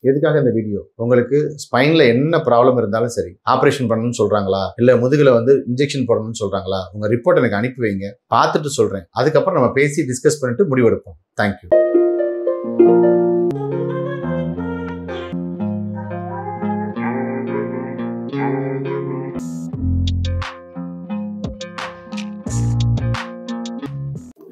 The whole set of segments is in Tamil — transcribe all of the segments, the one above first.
எதுக்காக இந்த வீடியோ? உங்களுக்கு ஸ்பைன்ல என்ன ப்ராப்ளம் இருந்தாலும் சரி, ஆபரேஷன் பண்ணணும்னு சொல்றாங்களா, இல்ல முதுகுல இன்ஜெக்ஷன் போடணும்னு சொல்றாங்களா, உங்க ரிப்போர்ட் எனக்கு அனுப்பி வைங்க, பார்த்துட்டு சொல்றேன். அதுக்கப்புறம் நம்ம பேசி டிஸ்கஸ் பண்ணிட்டு முடிவெடுப்போம். தேங்க்யூ.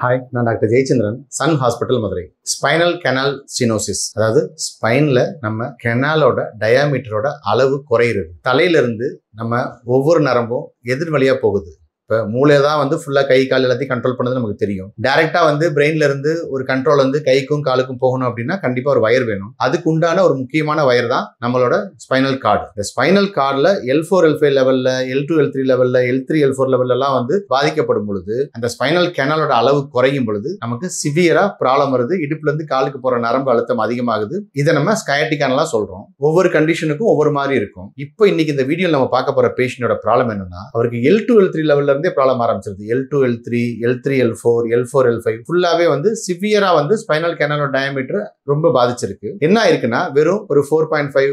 ஹாய், நான் doctor Jayachandran, Sun Hospital, Madurai. Spinal canal stenosis, அதாவது ஸ்பைன்ல நம்ம கெனாலோட டயாமீட்டரோட அளவு குறையிறது. தலையில இருந்து நம்ம ஒவ்வொரு நரம்பும் எதிர் வழியா போகுது. இப்போ மூளை தான் ஃபுல்லாக கை கால் எல்லாத்தையும் கண்ட்ரோல் பண்ணது நமக்கு தெரியும். டைரக்டா பிரெயின்ல இருந்து ஒரு கண்ட்ரோல் கைக்கும் காலுக்கும் போகணும் அப்படின்னா கண்டிப்பா ஒரு வயர் வேணும். அதுக்கு உண்டான ஒரு முக்கியமான வயர் தான் நம்மளோட ஸ்பைனல் கார்டு. இந்த ஸ்பைனல் கார்டில் L4 L5 லெவல்ல, L2 L3 லெவல்ல, L3 L4 லெவல்ல எல்லாம் பாதிக்கப்படும் பொழுது அந்த ஸ்பைனல் கேனலோட அளவு குறையும் பொழுது நமக்கு சிவியரா ப்ராப்ளம் வருது. இடுப்புல இருந்து காலுக்கு போற நரம்பு அழுத்தம் அதிகமாகுது. இதை நம்ம ஸ்கயாட்டிக்கானலாம் சொல்றோம். ஒவ்வொரு கண்டிஷனுக்கும் ஒவ்வொரு மாதிரி இருக்கும். இப்போ இன்னைக்கு இந்த வீடியோல நம்ம பார்க்க போற பேஷண்டோட ப்ராப்ளம் என்னன்னா, அவருக்கு L2 L3 லெவல்ல ப்ராப்ளம் ஆரம்பிச்சிருது. L2 L3 L3 L4 L4 L5 ஃபுல்லாவே சிவியரா ஸ்பைனல் கேனலோட டயாமீட்டர் ரொம்ப பாதிச்சிருக்கு. என்ன ஆயிருக்குன்னா, வெறும் ஒரு 4.5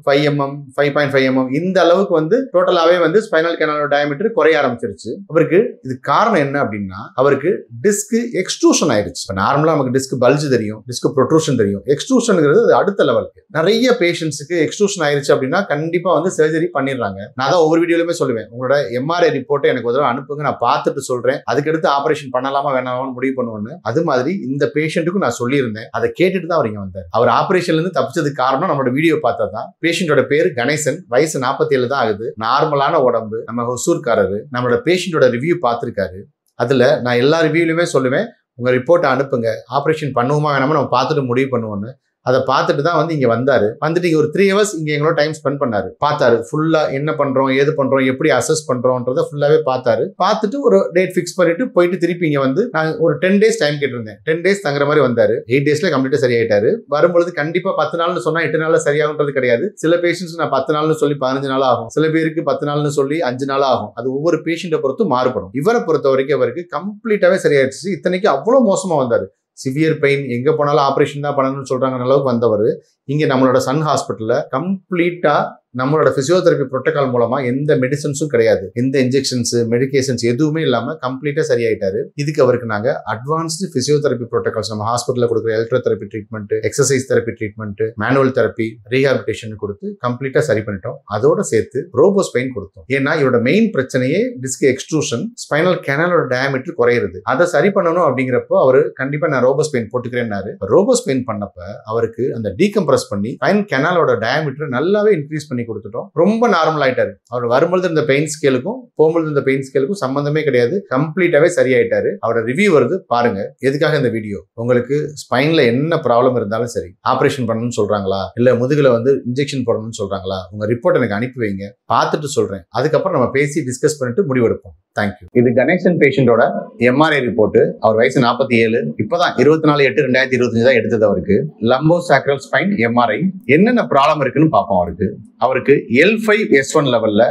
5 mm 5.5 mm இந்த அளவுக்கு டோட்டலாவே ஸ்பைனல் கேனலோட டயாமீட்டர் குறைய ஆரம்பிச்சிருச்சு. அவருக்கு இது காரணம் என்ன அப்படின்னா, அவருக்கு டிஸ்க் எக்ஸ்ட்ரூஷன் ஆயிருச்சு. நார்மலா நமக்கு டிஸ்க் பல்ஜ் தெரியும், டிஸ்க் ப்ரொட்ரூஷன் தெரியும். எக்ஸ்ட்ரூஷன்ங்கிறது அடுத்த லெவலுக்கு. நிறைய பேஷண்ட்ஸுக்கு எக்ஸ்ட்ரூஷன் ஆயிருச்சு அப்படின்னா கண்டிப்பா சர்ஜரி பண்ணிடுறாங்க. நான் தான் ஒவ்வொரு வீடியோலயுமே சொல்லுவேன், உங்களோட MRI ரிப்போர்ட்டை எனக்கு ஒரு அனுப்புங்க, நான் பார்த்துட்டு சொல்றேன், அதுக்கடுத்து ஆபரேஷன் பண்ணலாமா வேணாமான்னு முடிவு பண்ணுவேன்னு. அது மாதிரி இந்த பேஷண்ட்டுக்கும் நான் சொல்லியிருந்தேன். அதை கேட்டுட்டு தான் அவர் இங்க வந்தார். அவர் ஆபரேஷன்ல இருந்து தப்பிச்சதுக்கு காரணம் நம்மளோட வீடியோ பார்த்தா தான். பேஷண்டோட பேரு கணேசன், வயசு 47 தான் ஆகுது. நார்மலான உடம்பு, நம்ம ஹொசூர்காரரு. நம்மளோட பேஷண்டோட ரிவ்யூ பார்த்திருக்காரு. அதுல நான் எல்லா ரிவ்யூலுமே சொல்லுவேன், உங்க ரிப்போர்ட்டை அனுப்புங்க, ஆபரேஷன் பண்ணுவோமா வேணாமா நம்ம பார்த்துட்டு முடிவு பண்ணுவோன்னு. அதை பார்த்துட்டு தான் இங்க வந்தாரு. வந்துட்டு இங்க ஒரு 3 hours இங்க எங்களோட டைம் ஸ்பெண்ட் பண்ணாரு. பார்த்தாரு ஃபுல்லா என்ன பண்றோம், ஏது பண்றோம், எப்படி அசஸ் பண்றோம்ன்றத ஃபுல்லாவே பார்த்தாரு. பார்த்துட்டு ஒரு டேட் ஃபிக்ஸ் பண்ணிட்டு போயிட்டு திருப்பி இங்க நான் ஒரு 10 days டைம் கேட்டிருந்தேன். 10 days தங்குற மாதிரி வந்தாரு. 8 daysல கம்ப்ளீட்டா சரியாயிட்டாரு. வரும்பொழுது கண்டிப்பா 10 நாள்னு சொன்னா 8 நாள்ல சரியாகுன்றது கிடையாது. சில பேஷண்ட்ஸ் நான் 10 நாள்னு சொல்லி 15 நாள் ஆகும், சில பேருக்கு 10 நாள்னு சொல்லி 5 நாள் ஆகும். அது ஒவ்வொரு பேஷண்ட்டை பொறுத்து மாறுபடும். இவரை பொறுத்த வரைக்கும் அவருக்கு கம்ப்ளீட்டாவே சரியாயிடுச்சு. இத்தனைக்கு அவ்வளவு மோசமா வந்தாரு. சிவியர் பெயின், எங்க போனாலும் ஆபரேஷன் தான் பண்ணணும்னு சொல்றாங்க அளவுக்கு வந்தவர் இங்க நம்மளோட சன் ஹாஸ்பிட்டல்ல கம்ப்ளீட்டா நம்மளோட பிசியோதெரபி புரோட்டோகால் மூலமா எந்த மெடிசன்ஸும் கிடையாது, எந்த இன்ஜெக்ஷன்ஸ் மெடிகேஷன்ஸ் எதுவுமே இல்லாம கம்ப்ளீட்டா சரியாயிட்டாரு. இதுக்கு அவருக்கு நாங்க அட்வான்ஸ்டு பிசியோதெரபி புரோட்டோகால்ஸ் நம்ம ஹாஸ்பிட்டல்ல கொடுக்குற electrotherapy treatment, exercise therapy treatment, manual therapy, rehabilitation கொடுத்து கம்ப்ளீட்டா சரி பண்ணிட்டோம். அதோட சேர்த்து ரோபோஸ்பைன் கொடுத்தோம். ஏன்னா இவரோட மெயின் பிரச்சனையே டிஸ்க் எக்ஸ்ட்ரூஷன், ஸ்பைனல் கேனலோட டயாமீட்டர் குறையிறது. அதை சரி பண்ணணும் அப்படிங்கிறப்போ அவரு கண்டிப்பா நான் ரோபோஸ்பைன் போட்டுக்கிறேன்னாரு. ரோபோஸ்பைன் பண்ணப்ப அவருக்கு அந்த டீகம்ப்ரஸ் பண்ணி ஸ்பைனல் கேனலோட டயாமீட்டர் நல்லாவே இன்க்ரீஸ் பண்ணி கொடுத்துட்டோம். ரொம்ப நார்மல் ஆயிட்டாரு. அவர் வரும்பொழுது இந்த பெயின் ஸ்கேலுக்கும் போகும்பொழுது இந்த பெயின் ஸ்கேலுக்கும் சம்பந்தமே கிடையாது. கம்ப்ளீட்டாவே சரியாயிட்டாரு. அவரோட ரிவ்யூ வருது பாருங்க. எதுக்காக இந்த வீடியோ? உங்களுக்கு ஸ்பைன்ல என்ன ப்ராப்ளம் இருந்தாலும் சரி, ஆபரேஷன் பண்ணணும்னு சொல்றாங்களா, இல்ல முதுகுல இன்ஜெக்ஷன் போடணும்னு சொல்றாங்களா, உங்க ரிப்போர்ட் எனக்கு அனுப்பி வைங்க, பார்த்துட்டு சொல்றேன். அதுக்கப்புறம் நம்ம பேசி டிஸ்கஸ் பண்ணிட்டு முடிவெடுப்போம். தேங்க்யூ. இது கணேசன் பேஷண்டோட MRI ரிப்போர்ட். அவர் வயசு 47. இப்பதான் 24/8/2025 தான் எடுத்தது. அவருக்கு லம்போசாக்ரல் ஸ்பைன் MRI. என்னென்ன ப்ராப்ளம் இருக்குன்னு பார்ப்போம். அவருக்கு L5S1 லெவல்ல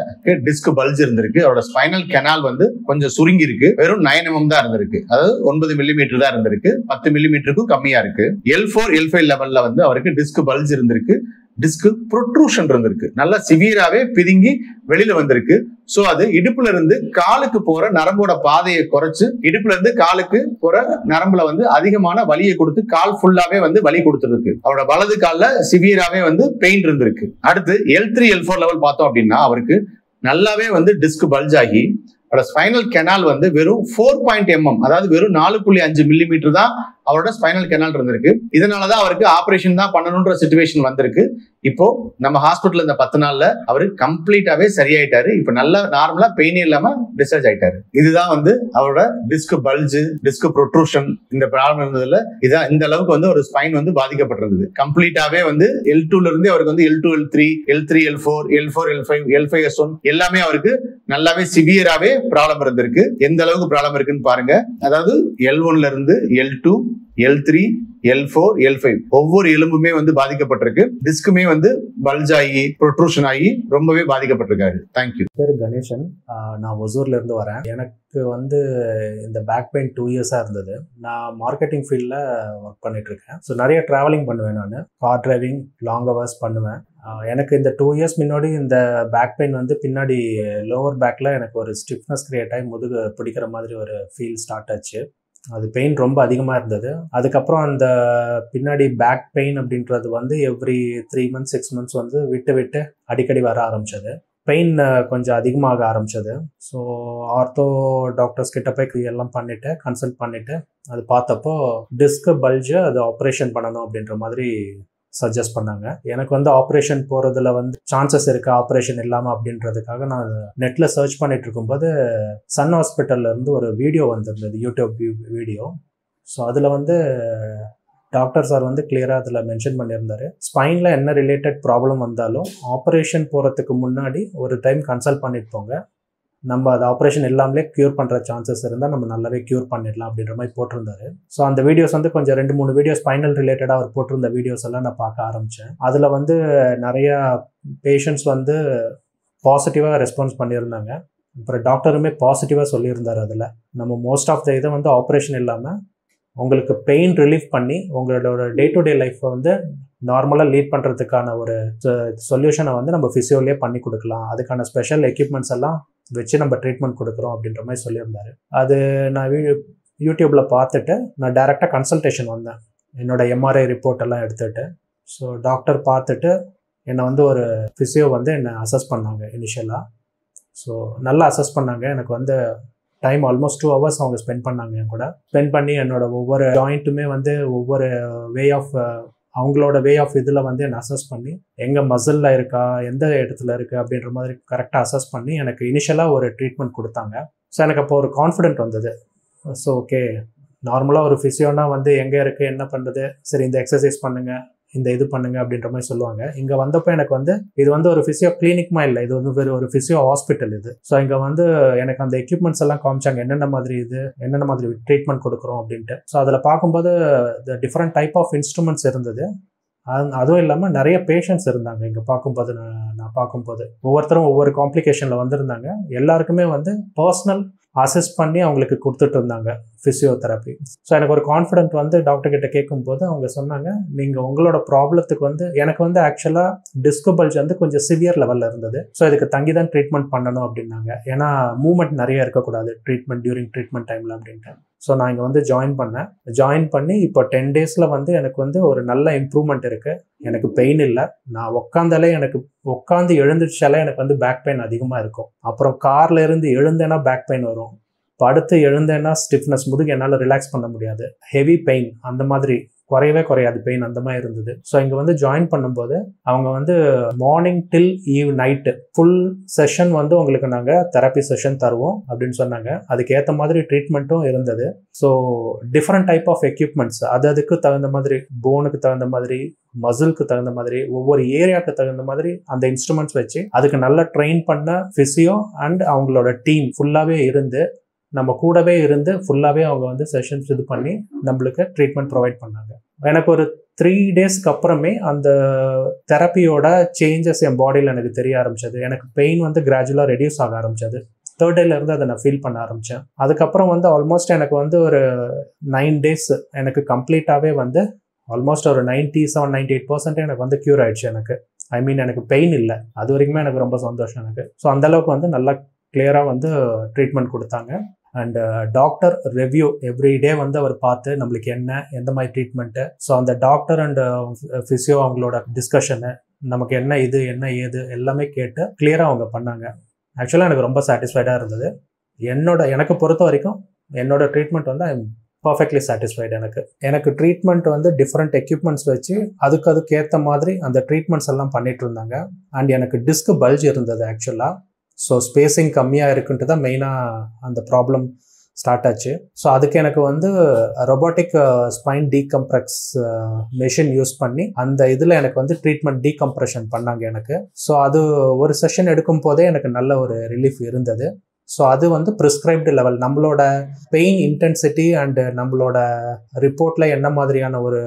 டிஸ்க் பல்ஜ் இருந்திருக்கு. அவரோட ஸ்பைனல் கெனால் கொஞ்சம் சுருங்கி இருக்கு. வெறும் 9 mm தான் இருந்திருக்கு. அதாவது 9 மில்லிமீட்டர் தான் இருந்திருக்கு. 10 மில்லிமீட்டருக்கும் கம்மியா இருக்கு. L4 L5 லெவல்ல அவருக்கு டிஸ்க் பல்ஜ் இருந்திருக்கு. டிஸ்க் ப்ரொட்ரூஷன் இருந்திருக்கு. நல்லா சிவியராவே பிதுங்கி வெளியில வந்திருக்கு. சோ அது இடுப்புல இருந்து காலுக்கு போற நரம்போட பாதையை குறைச்சு இடுப்புல இருந்து காலுக்கு போற நரம்புல அதிகமான வலியை கொடுத்து கால் ஃபுல்லாவே வலி கொடுத்துருக்கு. அவரோட வலது கால்ல சிவியராவே பெயின் இருந்திருக்கு. அடுத்து L3 L4 லெவல் பார்த்தோம் அப்படின்னா அவருக்கு நல்லாவே டிஸ்க் பல்ஜ் ஆகி அவரோட ஸ்பைனல் கெனால் வெறும் 4 mm, அதாவது வெறும் 4.5 மில்லிமீட்டர் தான் அவரோட ஸ்பைனல் கெனால் இருந்திருக்கு. இதனாலதான் அவருக்கு ஆபரேஷன் தான் பண்ணணும்ன்ற சிச்சுவேஷன் வந்திருக்கு. இப்போ நம்ம ஹாஸ்பிட்டல் இந்த 10 நாள்ல அவரு கம்ப்ளீட்டாவே சரியாயிட்டாரு. இப்ப நல்லா நார்மலா பெயினே இல்லாம டிஸ்சார்ஜ் ஆயிட்டாரு. இதுதான் அவரோட டிஸ்க் பல்ஜ், டிஸ்க் ப்ரொட்ரூஷன் இந்த ப்ராப்ளம் இருந்ததுல இதான் இந்த அளவுக்கு ஒரு ஸ்பைன் பாதிக்கப்பட்டிருந்தது. கம்ப்ளீட்டாவே L2 ல இருந்து அவருக்கு L2 L3 L3 L4 L4 L5 L5S1 எல்லாமே அவருக்கு நல்லாவே சிவியராவே ப்ராப்ளம் இருந்திருக்கு. எந்த அளவுக்கு ப்ராப்ளம் இருக்குன்னு பாருங்க. அதாவது L1 ல இருந்து L2 L3 L4 L5 ஒவ்வொரு எலும்புமே வந்து பாதிக்கப்பட்டிருக்கு. டிஸ்க்குமே வந்து பல்ஜ் ஆகி ப்ரொட்ரூஷன் ஆகி ரொம்பவே பாதிக்கப்பட்டிருக்காரு. தேங்க்யூ. பேர் கணேசன். நான் ஒசூர்ல இருந்து வரேன். எனக்கு வந்து இந்த பேக் பெயின் 2 இயர்ஸாக இருந்தது. நான் மார்க்கெட்டிங் ஃபீல்டில் ஒர்க் பண்ணிட்டு இருக்கேன். ஸோ நிறைய ட்ராவலிங் பண்ணுவேன். நான் கார் டிரைவிங் லாங் ஹவர்ஸ் பண்ணுவேன். எனக்கு இந்த 2 இயர்ஸ் முன்னாடி இந்த பேக் பெயின் வந்து பின்னாடி லோவர் பேக்கில் எனக்கு ஒரு ஸ்டிஃப்னஸ் கிரியேட் ஆகி முதுகு பிடிக்கிற மாதிரி ஒரு ஃபீல் ஸ்டார்ட் ஆச்சு. அது பெயின் ரொம்ப அதிகமாக இருந்தது. அதுக்கப்புறம் அந்த பின்னாடி பேக் பெயின் அப்படின்றது வந்து எவ்ரி 3 months 6 months வந்து விட்டு விட்டு அடிக்கடி வர ஆரம்பிச்சது. பெயின் கொஞ்சம் அதிகமாக ஆரம்பிச்சது. ஸோ ஆர்த்தோ டாக்டர்ஸ் கிட்ட போய் எல்லாம் பண்ணிவிட்டு கன்சல்ட் பண்ணிவிட்டு அது பார்த்தப்போ டிஸ்க் பல்ஜு அது ஆப்ரேஷன் பண்ணணும் அப்படின்ற மாதிரி சஜஸ்ட் பண்ணாங்க. எனக்கு வந்து ஆப்ரேஷன் போகிறதுல வந்து சான்சஸ் இருக்குது ஆப்ரேஷன் இல்லாமல் அப்படின்றதுக்காக நான் நெட்டில் சர்ச் பண்ணிட்டு இருக்கும்போது சன் ஹாஸ்பிட்டல்லேருந்து ஒரு வீடியோ வந்திருந்தது, யூடியூப் வீடியோ. ஸோ அதில் வந்து டாக்டர் சார் வந்து கிளியராக அதில் மென்ஷன் பண்ணியிருந்தாரு, ஸ்பைனில் என்ன ரிலேட்டட் ப்ராப்ளம் வந்தாலும் ஆப்ரேஷன் போகிறதுக்கு முன்னாடி ஒரு டைம் கன்சல்ட் பண்ணிட்டு போங்க. நம்ம அது ஆப்ரேஷன் இல்லாமலே க்யூர் பண்ணுற சான்சஸ் இருந்தால் நம்ம நல்லாவே க்யூர் பண்ணிடலாம் அப்படின்ற மாதிரி போட்டிருந்தாரு. ஸோ அந்த வீடியோஸ் வந்து கொஞ்சம் 2-3 வீடியோஸ் ஸ்பைனல் ரிலேட்டடாக அவர் போட்டிருந்த வீடியோஸ் எல்லாம் நான் பார்க்க ஆரம்பித்தேன். அதில் வந்து நிறையா பேஷண்ட்ஸ் வந்து பாசிட்டிவாக ரெஸ்பான்ஸ் பண்ணியிருந்தாங்க. அப்புறம் டாக்டருமே பாசிட்டிவாக சொல்லியிருந்தார். அதில் நம்ம மோஸ்ட் ஆஃப் த இதை வந்து ஆப்ரேஷன் இல்லாமல் உங்களுக்கு பெயின் ரிலீஃப் பண்ணி உங்களோட டே டு டே லைஃப்பை வந்து நார்மலாக லீட் பண்ணுறதுக்கான ஒரு சொல்யூஷனை வந்து நம்ம ஃபிசியோலேயே பண்ணி கொடுக்கலாம். அதுக்கான ஸ்பெஷல் எக்யூப்மெண்ட்ஸ் எல்லாம் வச்சு நம்ம ட்ரீட்மெண்ட் கொடுக்குறோம் அப்படின்ற மாதிரி சொல்லியிருந்தாரு. அது நான் யூடியூப்பில் பார்த்துட்டு நான் டைரெக்டாக கன்சல்டேஷன் வந்தேன், என்னோட எம்ஆர்ஐ ரிப்போர்ட் எல்லாம் எடுத்துகிட்டு. ஸோ டாக்டர் பார்த்துட்டு என்னை வந்து ஒரு ஃபிசியோ வந்து என்னை அசஸ் பண்ணாங்க இனிஷியலாக. ஸோ நல்லா அசஸ் பண்ணாங்க. எனக்கு வந்து டைம் ஆல்மோஸ்ட் 2 hours அவங்க ஸ்பெண்ட் பண்ணாங்க. என் கூட ஸ்பெண்ட் பண்ணி என்னோட ஒவ்வொரு ஜாயிண்ட்டுமே வந்து ஒவ்வொரு அவங்களோட வே ஆஃப் இதில் வந்து என்னை அசஸ் பண்ணி எங்கே மசிலில் இருக்கா எந்த இடத்துல இருக்குது அப்படின்ற மாதிரி கரெக்டாக அசஸ் பண்ணி எனக்கு இனிஷியலாக ஒரு ட்ரீட்மெண்ட் கொடுத்தாங்க. ஸோ எனக்கு அப்போ ஒரு கான்ஃபிடென்ட் வந்தது. ஸோ ஓகே, நார்மலாக ஒரு ஃபிசியோனா வந்து எங்கே இருக்குது என்ன பண்ணுறது, சரி இந்த எக்ஸசைஸ் பண்ணுங்கள் இந்த இது பண்ணுங்க அப்படின்ற மாதிரி சொல்லுவாங்க. இங்கே வந்தப்போ எனக்கு வந்து இது வந்து ஒரு ஃபிசியோ கிளினிக்மா இல்லை, இது வந்து ஒரு ஃபிசியோ ஹாஸ்பிட்டல் இது. ஸோ இங்கே வந்து எனக்கு அந்த எக்யூப்மெண்ட்ஸ் எல்லாம் காமிச்சாங்க, என்னென்ன மாதிரி ட்ரீட்மெண்ட் கொடுக்குறோம் அப்படின்ட்டு. ஸோ அதில் பார்க்கும்போது டிஃப்ரெண்ட் டைப் ஆஃப் இன்ஸ்ட்ருமெண்ட்ஸ் இருந்தது. அதுவும் இல்லாமல் நிறைய பேஷண்ட்ஸ் இருந்தாங்க. இங்கே பார்க்கும்போது நான் பார்க்கும்போது ஒவ்வொருத்தரும் ஒவ்வொரு காம்ப்ளிகேஷனில் வந்திருந்தாங்க. எல்லாருக்குமே வந்து பர்சனல் அசஸ் பண்ணி அவங்களுக்கு கொடுத்துட்டு இருந்தாங்க ஃபிசியோதெரப்பி. ஸோ எனக்கு ஒரு கான்ஃபிடென்ட் வந்து டாக்டர் கிட்ட கேட்கும்போது அவங்க சொன்னாங்க, நீங்கள் உங்களோட ப்ராப்ளத்துக்கு வந்து எனக்கு வந்து ஆக்சுவலாக டிஸ்கோ பல்ஜ் வந்து கொஞ்சம் சிவியர் லெவலில் இருந்தது. ஸோ இதுக்கு தங்கி தான் ட்ரீட்மெண்ட் பண்ணணும் அப்படின்னாங்க. ஏன்னா மூவ்மெண்ட் நிறைய இருக்கக்கூடாது டியூரிங் ட்ரீட்மெண்ட் டைமில் அப்படின்ட்டு. ஸோ நான் இங்கே வந்து ஜாயின் பண்ணி இப்போ 10 days வந்து எனக்கு வந்து ஒரு நல்ல இம்ப்ரூவ்மெண்ட் இருக்குது. எனக்கு பெயின் இல்லை. நான் உட்காந்து எழுந்துச்சாலே எனக்கு வந்து பேக் பெயின் அதிகமாக இருக்கும். அப்புறம் காரில் இருந்து எழுந்தேன்னா பேக் பெயின் வரும். படுத்து எழுந்தேன்னா ஸ்டிஃப்னஸ், முதுகு என்னால் ரிலாக்ஸ் பண்ண முடியாது. ஹெவி பெயின் அந்த மாதிரி குறையாது பெயின் அந்த மாதிரி இருந்தது. ஸோ இங்கே வந்து ஜாயின் பண்ணும்போது அவங்க வந்து மார்னிங் டில் நைட்டு ஃபுல் செஷன் வந்து உங்களுக்கு நாங்கள் தெரப்பி செஷன் தருவோம் அப்படின்னு சொன்னாங்க. அதுக்கேற்ற மாதிரி ட்ரீட்மெண்ட்டும் இருந்தது. So different type of equipments அதுக்கு தகுந்த மாதிரி, போனுக்கு தகுந்த மாதிரி, மசிலுக்கு தகுந்த மாதிரி, ஒவ்வொரு ஏரியாவுக்கு தகுந்த மாதிரி அந்த இன்ஸ்ட்ருமெண்ட்ஸ் வச்சு அதுக்கு நல்லா ட்ரெயின் பண்ண ஃபிசியோ அண்ட் அவங்களோட டீம் ஃபுல்லாகவே இருந்து நம்ம கூடவே இருந்து ஃபுல்லாகவே அவங்க வந்து செஷன்ஸ் இது பண்ணி நம்மளுக்கு ட்ரீட்மெண்ட் ப்ரொவைட் பண்ணாங்க. எனக்கு ஒரு 3 daysக்கு அப்புறமே அந்த தெரப்பியோட சேஞ்சஸ் என் பாடியில் எனக்கு தெரிய ஆரம்பிச்சது. எனக்கு பெயின் வந்து கிராஜுவலாக ரெடியூஸ் ஆக ஆரம்பிச்சது. 3rd day இருந்து அதை நான் ஃபீல் பண்ண ஆரம்பித்தேன். அதுக்கப்புறம் வந்து ஆல்மோஸ்ட் எனக்கு வந்து ஒரு 9 days எனக்கு கம்ப்ளீட்டாகவே வந்து ஆல்மோஸ்ட் ஒரு 97-98% எனக்கு வந்து க்யூர் ஆயிடுச்சு. எனக்கு பெயின் இல்லை. அது வரைக்குமே எனக்கு ரொம்ப சந்தோஷம் எனக்கு. ஸோ அந்தளவுக்கு வந்து நல்லா கிளியராக வந்து ட்ரீட்மெண்ட் கொடுத்தாங்க. And doctor review every day வந்து அவர் பார்த்து நம்மளுக்கு எந்த மாதிரி ட்ரீட்மெண்ட்டு, ஸோ அந்த டாக்டர் அண்ட் ஃபிசியோ அவங்களோட டிஸ்கஷனு, நமக்கு என்ன ஏது எல்லாமே கேட்டு கிளியராக அவங்க பண்ணாங்க. ஆக்சுவலாக எனக்கு ரொம்ப சாட்டிஸ்ஃபைடாக இருந்தது. எனக்கு பொறுத்த வரைக்கும் என்னோட ட்ரீட்மெண்ட் வந்து ஐ எம் பர்ஃபெக்ட்லி சாட்டிஸ்ஃபைடு. எனக்கு ட்ரீட்மெண்ட் வந்து டிஃப்ரெண்ட் எக்யூப்மெண்ட்ஸ் வச்சு அதுக்கு ஏற்ற மாதிரி அந்த ட்ரீட்மெண்ட்ஸ் எல்லாம் பண்ணிட்டு இருந்தாங்க. அண்ட் எனக்கு டிஸ்க் பல்ஜ் இருந்தது ஆக்சுவலாக. ஸோ ஸ்பேஸிங் கம்மியாக இருக்குன்ட்டு தான் மெயினாக அந்த ப்ராப்ளம் ஸ்டார்ட் ஆச்சு. ஸோ அதுக்கு எனக்கு வந்து robotic spine decompress machine use பண்ணி அந்த இதில் எனக்கு வந்து ட்ரீட்மெண்ட் டீகம்ப்ரெஷன் பண்ணாங்க எனக்கு. ஸோ அது ஒரு செஷன் எடுக்கும் போதே எனக்கு நல்ல ஒரு ரிலீஃப் இருந்தது. ஸோ அது வந்து ப்ரிஸ்கிரைப்டு லெவல், நம்மளோட பெயின் இன்டென்சிட்டி அண்டு நம்மளோட ரிப்போர்ட்டில் என்ன மாதிரியான ஒரு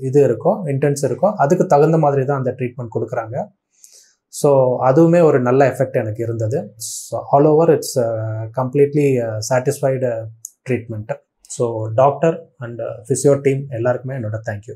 இது இருக்கோ, இன்டென்ஸ் இருக்கோ, அதுக்கு தகுந்த மாதிரி தான் அந்த ட்ரீட்மெண்ட் கொடுக்குறாங்க. ஸோ அதுவுமே ஒரு நல்ல எஃபெக்ட் எனக்கு இருந்தது. So all over it's completely satisfied treatment. So doctor and physio team எல்லாருக்குமே என்னோட தேங்க்யூ.